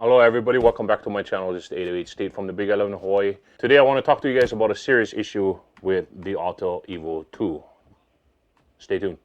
Hello everybody, welcome back to my channel. This is the 808 State from the Big Island of Hawaii. Today I want to talk to you guys about a serious issue with the Autel Evo 2. Stay tuned.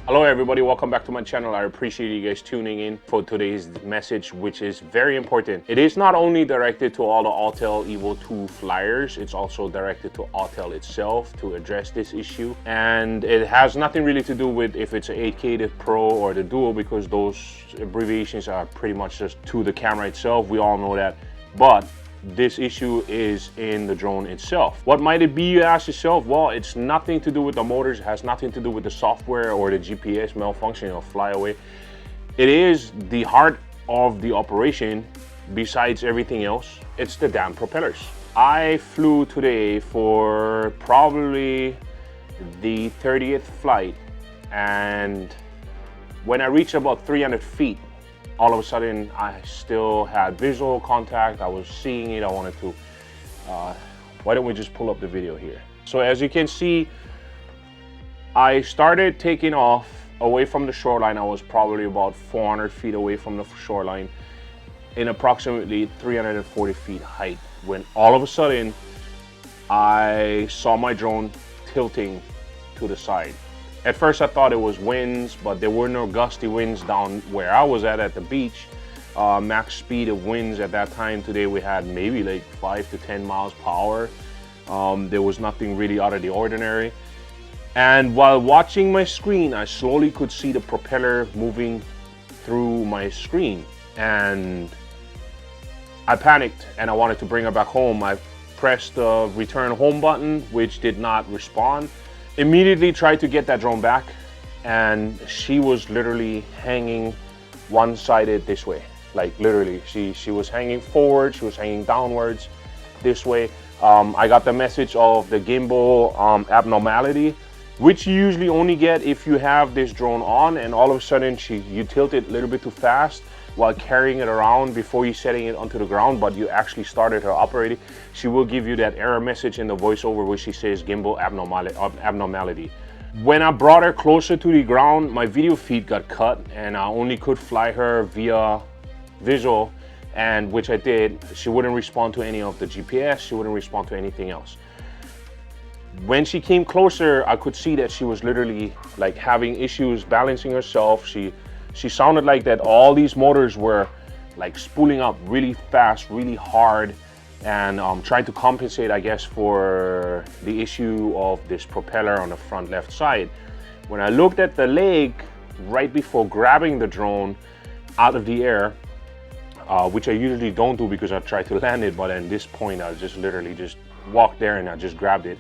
Hello everybody, welcome back to my channel. I appreciate you guys tuning in for today's message, which is very important. It is not only directed to all the Autel Evo 2 flyers, it's also directed to Autel itself to address this issue. And it has nothing really to do with if it's an 8K, the Pro, or the Duo, because those abbreviations are pretty much just to the camera itself. We all know that. But this issue is in the drone itself. What might it be, you ask yourself? Well, it's nothing to do with the motors, it has nothing to do with the software or the GPS malfunctioning or flyaway. It is the heart of the operation. Besides everything else, it's the damn propellers. I flew today for probably the 30th flight, and when I reached about 300 feet, all of a sudden I still had visual contact. I was seeing it. I wanted to, why don't we just pull up the video here? So as you can see, I started taking off away from the shoreline. I was probably about 400 feet away from the shoreline in approximately 340 feet height, when all of a sudden I saw my drone tilting to the side. At first I thought it was winds, but there were no gusty winds down where I was at the beach. Max speed of winds at that time today, we had maybe like 5 to 10 miles per hour. There was nothing really out of the ordinary. And while watching my screen, I slowly could see the propeller moving through my screen. And I panicked and I wanted to bring her back home. I pressed the return home button, which did not respond. Immediately tried to get that drone back, and she was literally hanging one-sided this way. Like literally, she was hanging forward, she was hanging downwards this way. I got the message of the gimbal abnormality, which you usually only get if you have this drone on and all of a sudden you tilt it a little bit too fast while carrying it around before you setting it onto the ground, but you actually started her operating. She will give you that error message in the voiceover where she says gimbal abnormality. When I brought her closer to the ground, my video feed got cut and I only could fly her via visual, and which I did. She wouldn't respond to any of the GPS, she wouldn't respond to anything else. When she came closer, I could see that she was literally like having issues balancing herself. She sounded like that all these motors were like spooling up really fast, really hard, and trying to compensate, I guess, for the issue of this propeller on the front left side. When I looked at the leg right before grabbing the drone out of the air, which I usually don't do because I try to land it, but at this point I just literally just walked there and I just grabbed it.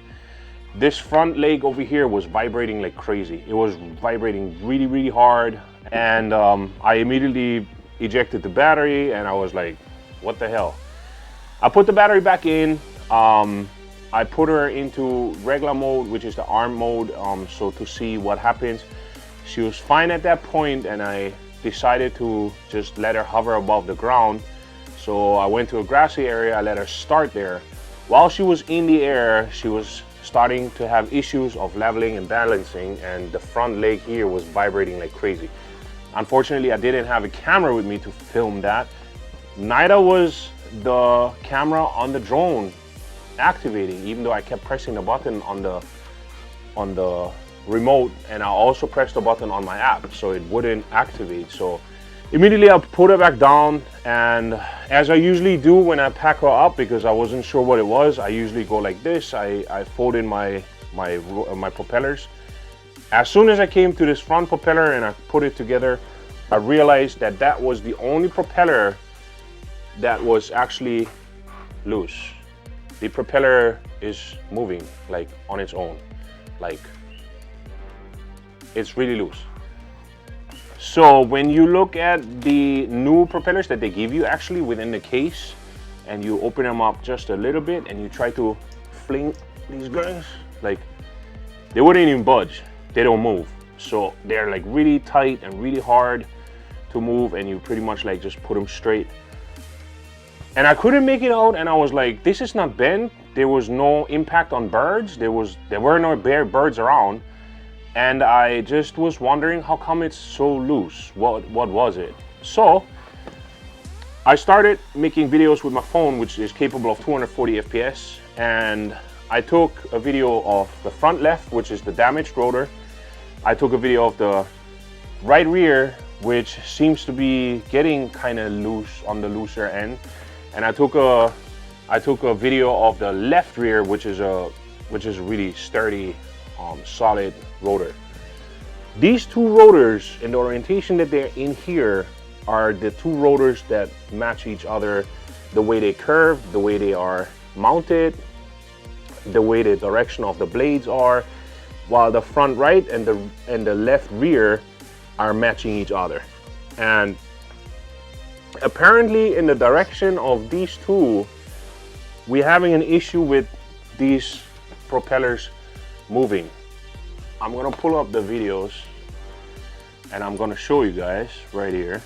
This front leg over here was vibrating like crazy. It was vibrating really, really hard. And I immediately ejected the battery and I was like, what the hell? I put the battery back in. I put her into regular mode, which is the arm mode, so to see what happens. She was fine at that point and I decided to just let her hover above the ground. So I went to a grassy area, I let her start there. While she was in the air, she was starting to have issues of leveling and balancing, and the front leg here was vibrating like crazy. Unfortunately, I didn't have a camera with me to film that. Neither was the camera on the drone activating, even though I kept pressing the button on the remote, and I also pressed the button on my app, so it wouldn't activate. So immediately I put her back down, and as I usually do when I pack her up, because I wasn't sure what it was, I usually go like this. I fold in my propellers. As soon as I came to this front propeller and I put it together, I realized that that was the only propeller that was actually loose. The propeller is moving like on its own, like it's really loose. So when you look at the new propellers that they give you actually within the case, and you open them up just a little bit and you try to fling these guys, like they wouldn't even budge. They don't move. So they're like really tight and really hard to move, and you pretty much like just put them straight. And I couldn't make it out, and I was like, this is not bent. there was no impact on birds. There were no birds around, and I just was wondering how come it's so loose. What was it? So I started making videos with my phone, which is capable of 240 FPS, and I took a video of the front left, which is the damaged rotor. I took a video of the right rear, which seems to be getting kind of loose on the looser end, and I took a video of the left rear, which is really sturdy, solid rotor. These two rotors in the orientation that they're in here are the two rotors that match each other, the way they curve, the way they are mounted, the way the direction of the blades are, while the front right and the left rear are matching each other. And apparently in the direction of these two, we're having an issue with these propellers moving. I'm gonna pull up the videos and I'm gonna show you guys right here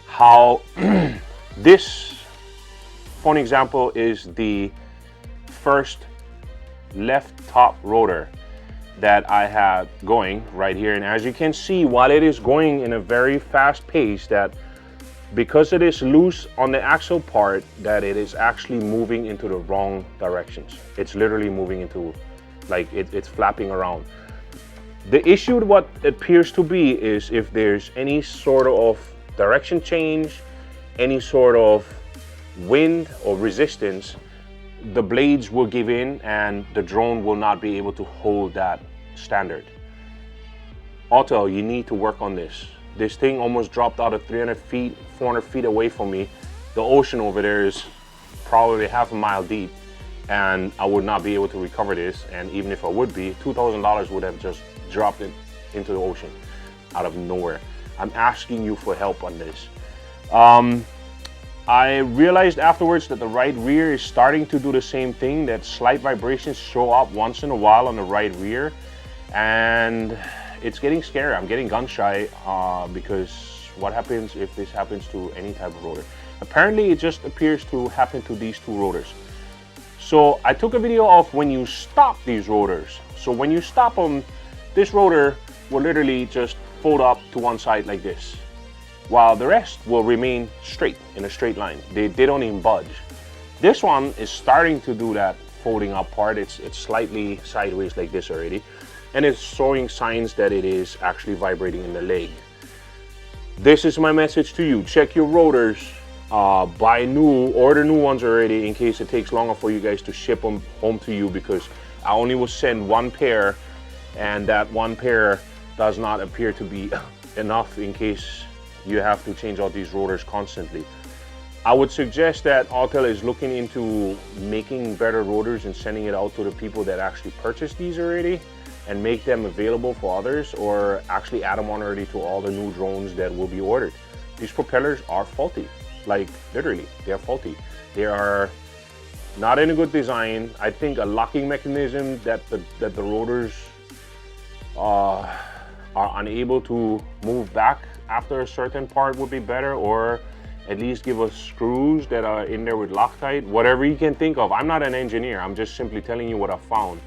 how this, for an example, is the first left top rotor that I have going right here. And as you can see, while it is going in a very fast pace, that because it is loose on the axle part, that it is actually moving into the wrong directions. It's literally moving into, like, it's flapping around. The issue, what it appears to be, is if there's any sort of direction change, any sort of wind or resistance, the blades will give in and the drone will not be able to hold that standard. Autel, you need to work on this. This thing almost dropped out of 300 feet, 400 feet away from me. The ocean over there is probably half a mile deep, and I would not be able to recover this. And even if I would be, $2,000 would have just dropped it into the ocean out of nowhere. I'm asking you for help on this. I realized afterwards that the right rear is starting to do the same thing, that slight vibrations show up once in a while on the right rear, and it's getting scary. I'm getting gun shy because what happens if this happens to any type of rotor? Apparently it just appears to happen to these two rotors. So I took a video of when you stop these rotors. So when you stop them, this rotor will literally just fold up to one side like this, while the rest will remain straight in a straight line. They don't even budge. This one is starting to do that folding up part. It's slightly sideways like this already, and it's showing signs that it is actually vibrating in the leg. This is my message to you. Check your rotors, order new ones already in case it takes longer for you guys to ship them home to you, because I only will send one pair, and that one pair does not appear to be enough in case you have to change out these rotors constantly. I would suggest that Autel is looking into making better rotors and sending it out to the people that actually purchase these already, and make them available for others, or actually add them on already to all the new drones that will be ordered. These propellers are faulty, like literally, they are faulty. They are not in a good design. I think a locking mechanism that the rotors are unable to move back after a certain part would be better, or at least give us screws that are in there with Loctite, whatever you can think of. I'm not an engineer, I'm just simply telling you what I found,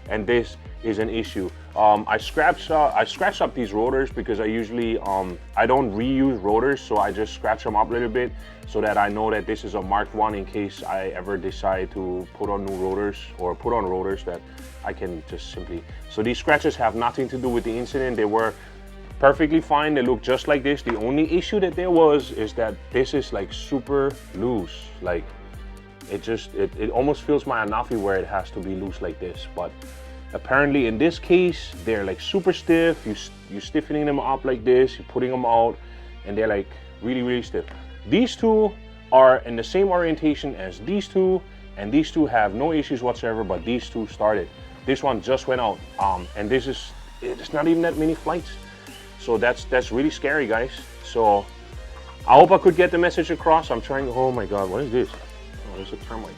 and this is an issue. I scratched up these rotors because I usually I don't reuse rotors, so I just scratch them up a little bit so that I know that this is a Mark 1 in case I ever decide to put on new rotors, or put on rotors that I can just simply. So these scratches have nothing to do with the incident. They were perfectly fine. They look just like this. The only issue that there was is that this is like super loose. Like it almost feels my anafi where it has to be loose like this. But apparently in this case, they're like super stiff. You're stiffening them up like this, you're putting them out, and they're like really, really stiff. These two are in the same orientation as these two, and these two have no issues whatsoever, but these two started. This one just went out, and it's not even that many flights. So that's really scary, guys. So I hope I could get the message across. I'm trying. Oh my God, what is this? Oh, there's a termite.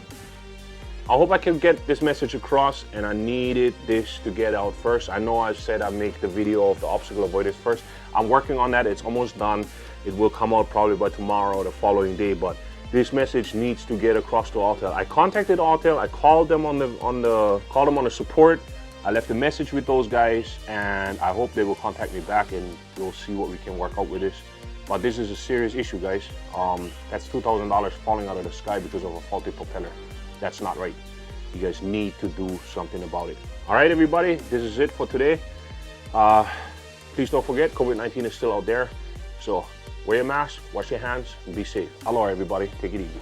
I hope I can get this message across, and I needed this to get out first. I know I said I'd make the video of the obstacle avoidance first. I'm working on that. It's almost done. It will come out probably by tomorrow or the following day, but This message needs to get across to Autel. I contacted Autel. I called them on the support. I left a message with those guys, and I hope they will contact me back, and we'll see what we can work out with this. But this is a serious issue, guys. That's $2,000 falling out of the sky because of a faulty propeller. That's not right. You guys need to do something about it. All right, everybody, this is it for today. Please don't forget, COVID-19 is still out there. So wear your mask, wash your hands, and be safe. Aloha, everybody. Take it easy.